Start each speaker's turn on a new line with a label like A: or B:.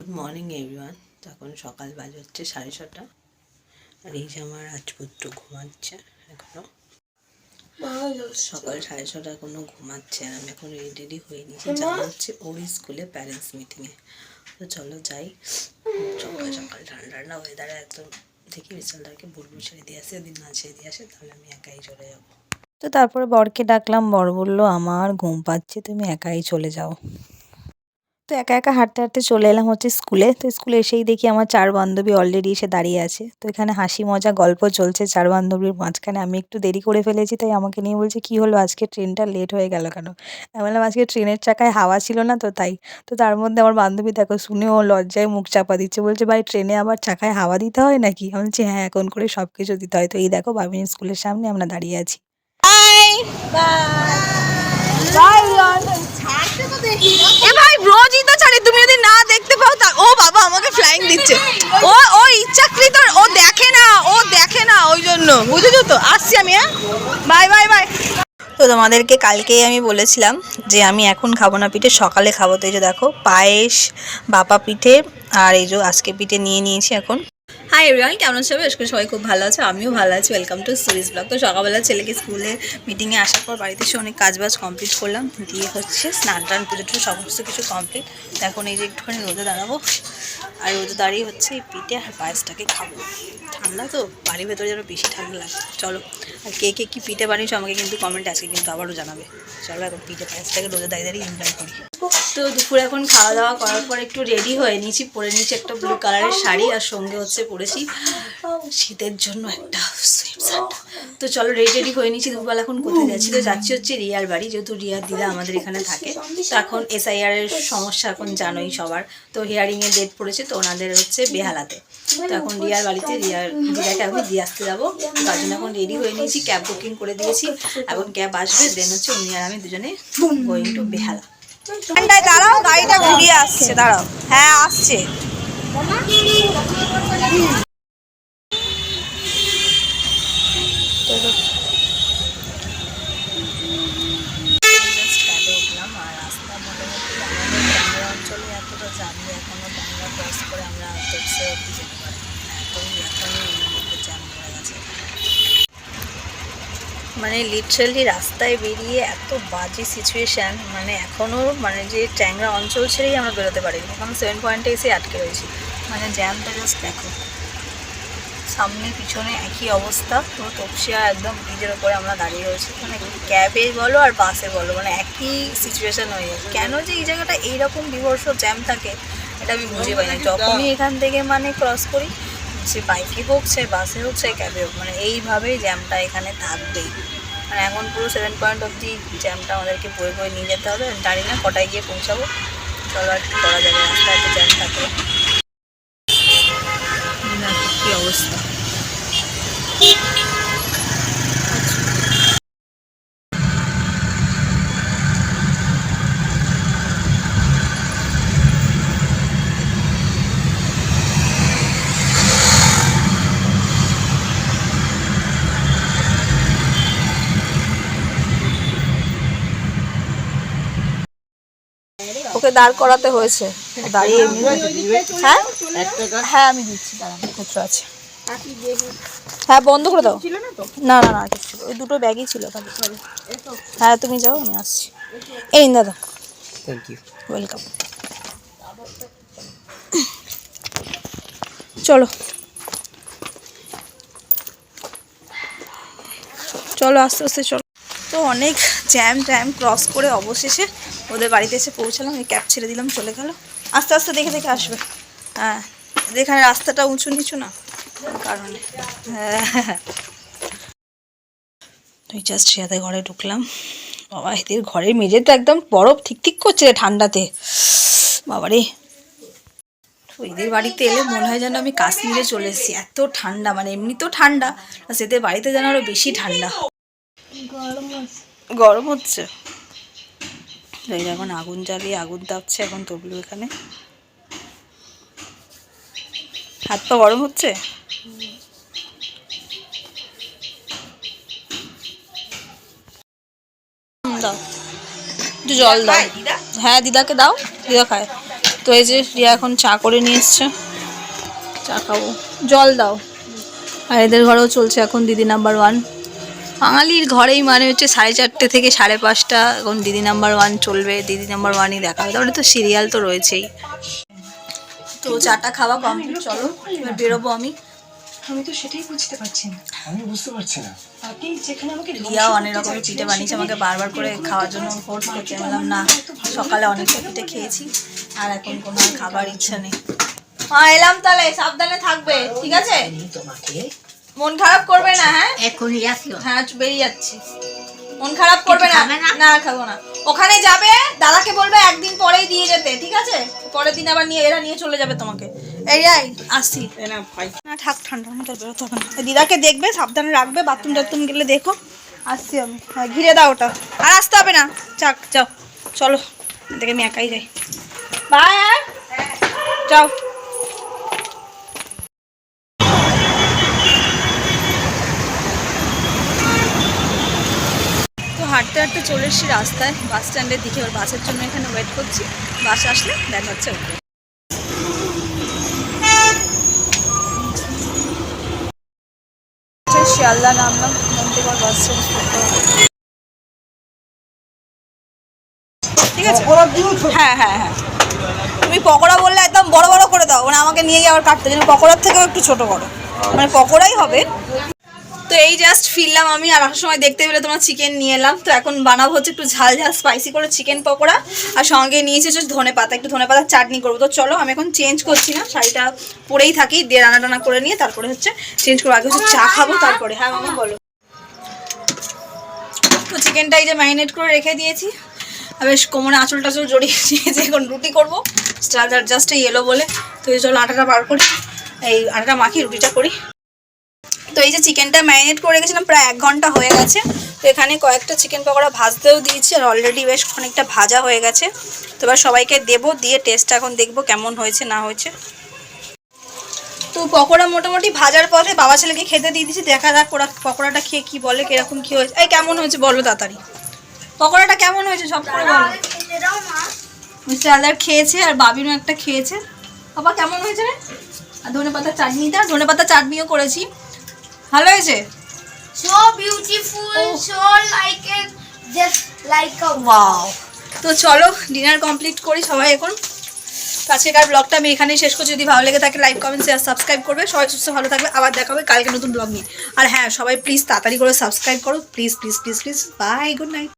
A: Good morning everyone. তখন সকাল বাজে হচ্ছে 6:30। আর এই যে আমার রাজপুত্র ঘুমাচ্ছে এখনো, সকাল 6:30 এখনো ঘুমাচ্ছে। আর আমি এখন রেডি হয়ে নিয়েছি, যাওয়া হচ্ছে ওর স্কুলে প্যারেন্টস মিটিংয়ে। তো চলো যাই। সকাল সকাল ঠান্ডা ঠান্ডা ওয়েদারে একদম দেখি বিশালদারকে বলবো ছেড়ে দিয়ে আসে, যদি না ছেড়ে দিয়ে আসে তাহলে আমি একাই চলে যাবো। তো তারপরে বরকে ডাকলাম, বর বললো আমার ঘুম পাচ্ছে, তুমি একাই চলে যাও। তো একা একা হাঁটতে হাঁটতে চলে এলাম হচ্ছে স্কুলে। তো স্কুলে এসেই দেখি আমার 4 বান্ধবী অলরেডি এসে দাঁড়িয়ে আছে। তো এখানে হাসি মজা গল্প চলছে 4 বান্ধবীর মাঝখানে। আমি একটু দেরি করে ফেলেছি, তাই আমাকে নিয়ে বলছে কী হলো আজকে ট্রেনটা লেট হয়ে গেল কেন? আমি বললাম আজকে ট্রেনের চাকায় হাওয়া ছিল না তো তাই। তো তার মধ্যে আমার বান্ধবী দেখো শুনে ও লজ্জায় মুখ চাপা দিচ্ছে, বলছে ভাই ট্রেনে আবার চাকায় হাওয়া দিতে হয় নাকি? আমি বলছি হ্যাঁ, এখন করে সব কিছু দিতে হয়। তো এই দেখো ভাবিনি স্কুলের সামনে আমরা দাঁড়িয়ে আছি। এ ভাই রোজই তো ছাড়ি, তুমি যদি না দেখতে পাও তা। ও বাবা আমাকে ফ্লাইং দিচ্ছে। ও ইচ্ছাকৃত, ও দেখে না ওই জন্য, বুঝেছো তো। আসছি আমি, হ্যাঁ বাই বাই বাই। তো তোমাদেরকে কালকেই আমি বলেছিলাম যে আমি এখন খাবো না পিঠে, সকালে খাবো। তো এই যে দেখো পায়েস, বাপা পিঠে আর এই যে আজকে পিঠে নিয়ে নিয়েছি এখন। হাই এভরিওয়ান, কেমন আছে সবাই? আজকে সবাই খুব ভালো আছে, আমিও ভালো আছি। Welcome to Suri's blog. তো সকালবেলা ছেলেকে স্কুলে মিটিংয়ে আসার পর বাড়িতে এসে অনেক কাজবাজ কমপ্লিট করলাম, দিয়ে হচ্ছে স্নান টান পুজো টুজো সমস্ত কিছু কমপ্লিট। তো এখন এই যে একটুখানি রোদে দাঁড়াবো, আর রোদে দাঁড়িয়ে হচ্ছে এই পিঠে আর পায়েসটাকে খাবো। ঠান্ডা তো, বাড়ির ভেতরে যেন বেশি ঠান্ডা লাগে। চলো, আর কে কে কী পিঠে বানিয়েছো আমাকে কিন্তু কমেন্টে আজকে কিন্তু আবারও জানাবে। চলো এখন পিঠে পায়েসটাকে রোদে দাঁড়িয়ে দাঁড়িয়ে এনজয় করি। তো দুপুরে এখন খাওয়া দাওয়া করার পর একটু রেডি হয়ে নিয়েছি, পরে নিয়েছি একটা ব্লু কালারের শাড়ি, আর সঙ্গে হচ্ছে পরেছি শীতের জন্য একটা সুইট শার্ট। তো চলো রেডি হয়ে নিয়েছি। দুপুরবেলা এখন কোথায় যাচ্ছি? তো যাচ্ছি হচ্ছে রিয়ার বাড়ি, যেহেতু রিয়ার দিদা আমাদের এখানে থাকে। তো এখন SIR এর সমস্যা এখন জানোই সবার। তো হিয়ারিংয়ের ডেট পড়েছে, তো ওনাদের হচ্ছে বেহালাতে। তো এখন রিয়ার বাড়িতে রিয়ার দিদাকে আমি দিয়ে আসতে যাবো। তার জন্য এখন রেডি হয়ে নিয়েছি, ক্যাব বুকিং করে দিয়েছি। এখন ক্যাব আসবে, দেন হচ্ছে উনি আর আমি দুজনে গোয়িং টু বেহালা। দাঁড়াও, গাড়িটা ঘুরিয়ে আসছে, দাঁড়াও। হ্যাঁ আসছে। উঠলাম আর রাস্তা মোটামুটি আমাদের গ্রামের অঞ্চলে এতটা জানি এখনও বাংলা ক্রস করে আমরা তোপসে অব্দি যেতে পারি। এখনই জ্যাম হয়ে গেছে। মানে লিটারালি রাস্তায় বেরিয়ে এত বাজে সিচুয়েশান, মানে এখনও মানে যে ট্যাংরা অঞ্চল ছেড়েই আমরা বেরোতে পারিনি, এখন 7 পয়েন্টে এসে আটকে রয়েছি। মানে জ্যামটা জাস্ট দেখো, সামনে পিছনে একই অবস্থা। তো তপসিয়া একদম ব্রিজের ওপরে আমরা দাঁড়িয়ে রয়েছি, মানে ক্যাবে বলো আর বাসে বলো মানে একই সিচুয়েশান হয়ে যায়। কেন যে এই জায়গাটা এইরকম বিভৎস জ্যাম থাকে এটা আমি বুঝে পাই না। যখনই এখান থেকে মানে ক্রস করি, সে বাইকে হোক, সে বাসে হোক, সে ক্যাবে হোক, মানে এইভাবেই জ্যামটা এখানে থাকবেই। মানে এখন পুরো 7 পয়েন্ট অবধি জ্যামটা আমাদেরকে বয়ে বয়ে নিয়ে যেতে হবে। জানি না কটায় গিয়ে পৌঁছাবো। চলো আর কি করা যাবে, রাস্তায় একটা জ্যাম থাকলে। কী অবস্থা। ওকে দাঁড় করাতে হয়েছে, দাঁড়িয়ে হ্যাঁ হ্যাঁ আমি দিচ্ছি, দাঁড়ান খুচরো আছে। হ্যাঁ বন্ধ করে দাও। না না না কিছু, ওই দুটো ব্যাগই ছিল। হ্যাঁ তুমি যাও, আমি আসছি। এই দাদা, থ্যাংক ইউ, ওয়েলকাম। চলো চলো আস্তে আস্তে চলো। তো অনেক জ্যাম ক্রস করে অবশেষে ওদের বাড়িতে এসে পৌঁছালাম। এই ক্যাব ছেড়ে দিলাম, চলে গেল। আস্তে আস্তে দেখে দেখে আসবে। হ্যাঁ যেখানে রাস্তাটা উঁচু নিচু না, কারণে। হ্যাঁ তুই জাস্ট সাথে ঘরে ঢুকলাম। বাবা এদের ঘরের মেঝে তো একদম বরফ ঠিক ঠিক করছে ঠান্ডাতে, বাবারে। এদের বাড়িতে এলে মনে হয় যেন আমি কাশ্মীরে চলে এসেছি, এত ঠান্ডা। মানে এমনি তো ঠান্ডা, এদের বাড়িতে যেন আরো বেশি ঠান্ডা। গরম হচ্ছে। এখন আগুন জ্বালিয়ে আগুন তাপছে এখন তবলু এখানে। হাত পা গরম হচ্ছে। দাও একটু জল দাও। হ্যাঁ দিদাকে দাও, দিদা খায়। তো এই যে রিয়া এখন চা করে নিয়ে এসছে, চা খাবো। জল দাও। আর এদের ঘরেও চলছে এখন দিদি নাম্বার 1। বাঙালির ঘরেই মানে হচ্ছে 4:30 থেকে 5:30 এখন দিদি নাম্বার 1 চলবে, দিদি নাম্বার 1ই দেখা হবে। তারপরে তো সিরিয়াল তো রয়েছেই। তো চাটা খাওয়া কমপ্লিট, চলো এবার বেরোবো। আমি তো সেটাই বুঝতে পারছি না, আমি বুঝতে পারছি না। আপনি যেখানে আমাকে রিয়া অনেক রকমের পিঠে বানিয়েছে, আমাকে বারবার করে খাওয়ার জন্য ফোর্স করতে বললাম না, সকালে অনেকটা পিঠে খেয়েছি আর এখন কোনো খাবার ইচ্ছা নেই। এলাম তাহলে, সাবধানে থাকবে, ঠিক আছে? মন খারাপ করবে না। হ্যাঁ এখনই আসলো, হ্যাঁ বেরিয়ে যাচ্ছি। মন খারাপ করবে না। না খাবো না। ওখানে যাবে, দাদাকে বলবে একদিন পরেই দিয়ে যেতে, ঠিক আছে? পরের দিন আবার এরা নিয়ে চলে যাবে তোমাকে। এই আসছি না, থাক, ঠান্ডা বেরোতে হবে না। দিদাকে দেখবে, সাবধানে রাখবে, বাথরুম টাথরুম গেলে দেখো। আসছি আমি। হ্যাঁ ঘিরে দাও ওটা, আর আসতে হবে না। যাক যাও, চলো দেখে আমি একাই যাই। বাই। আর যাও। হাঁটতে হাঁটতে চলে এসেছি রাস্তায়, বাস স্ট্যান্ডের দিকে। ওর বাসের জন্য এখানে ওয়েট করছি, বাস আসলে দেখা হচ্ছে। ওকে শিয়ালদা নামলাম, নন্দীগড় বাস চেঞ্জ করতে হবে, ঠিক আছে? হ্যাঁ হ্যাঁ হ্যাঁ, তুমি পকোড়া বললে একদম বড় বড় করে দাও, মানে আমাকে নিয়ে গিয়ে আবার কাটতে, যেন পকোড়ার থেকেও একটু ছোট করো, মানে পকোড়াই হবে। তো এই জাস্ট ফিরলাম আমি, আর আসার সময় দেখতে পেলে তোমার চিকেন নিয়ে এলাম। তো এখন বানাবো হচ্ছে একটু ঝাল ঝাল স্পাইসি করে চিকেন পকোড়া, আর সঙ্গে নিয়েছি হচ্ছে ধনে পাতা, একটু ধনে পাতার চাটনি করবো। তো চলো, আমি এখন চেঞ্জ করছি না, শাড়িটা পরেই থাকি, দিয়ে রান্না টানা করে নিয়ে তারপরে হচ্ছে চেঞ্জ করবো। আগে হচ্ছে চা খাবো তারপরে। হ্যাঁ মামা বলো। তো চিকেনটা এই যে ম্যারিনেট করে রেখে দিয়েছি, আর বেশ কোমরে আঁচল টাচল জড়িয়ে দিয়েছি। এখন রুটি করবো, জাস্ট ইয়েলো বলে। তো এই চলো আটাটা বার করি, এই আটাটা মাখিয়ে রুটিটা করি। তো এই যে চিকেনটা ম্যারিনেট করে রেখেছিলাম, প্রায় 1 ঘন্টা হয়ে গেছে। তো এখানে কয়েকটা চিকেন পকোড়া ভাজতেও দিয়েছি, আর অলরেডি বেশ খানিকটা ভাজা হয়ে গেছে। তো এবার সবাইকে দেবো, দিয়ে টেস্টটা এখন দেখবো কেমন হয়েছে না হয়েছে। তো পকোড়া মোটামুটি ভাজার পথে বাবা ছেলেকে খেতে দিয়ে দিয়েছি, দেখা যাক ওরা পকোড়াটা খেয়ে কী বলে, কীরকম কী হয়েছে। এই কেমন হয়েছে বলো তাড়াতাড়ি, পকোড়াটা কেমন হয়েছে সব করে বলো। মিস্টার আলার খেয়েছে, আর বাবিরও একটা খেয়েছে। বাবা কেমন হয়েছে রে? আর ধনে পাতার চাটনিটা, ধনে পাতার চাটনিও করেছি, ভালো হয়েছে।
B: So beautiful, so like it, just like a
A: wow. তো চলো ডিনার কমপ্লিট করি সবাই এখন। আজকের ব্লগটা আমি এখানেই শেষ করছি। যদি ভালো লেগে থাকে লাইক কমেন্ট শেয়ার সাবস্ক্রাইব করবে। সবাই সুস্থ ভালো থাকবে, আবার দেখা হবে কালকে নতুন ব্লগ নিয়ে। আর হ্যাঁ সবাই প্লিজ তাড়াতাড়ি করে সাবস্ক্রাইব করো, please please please please. Bye, good night.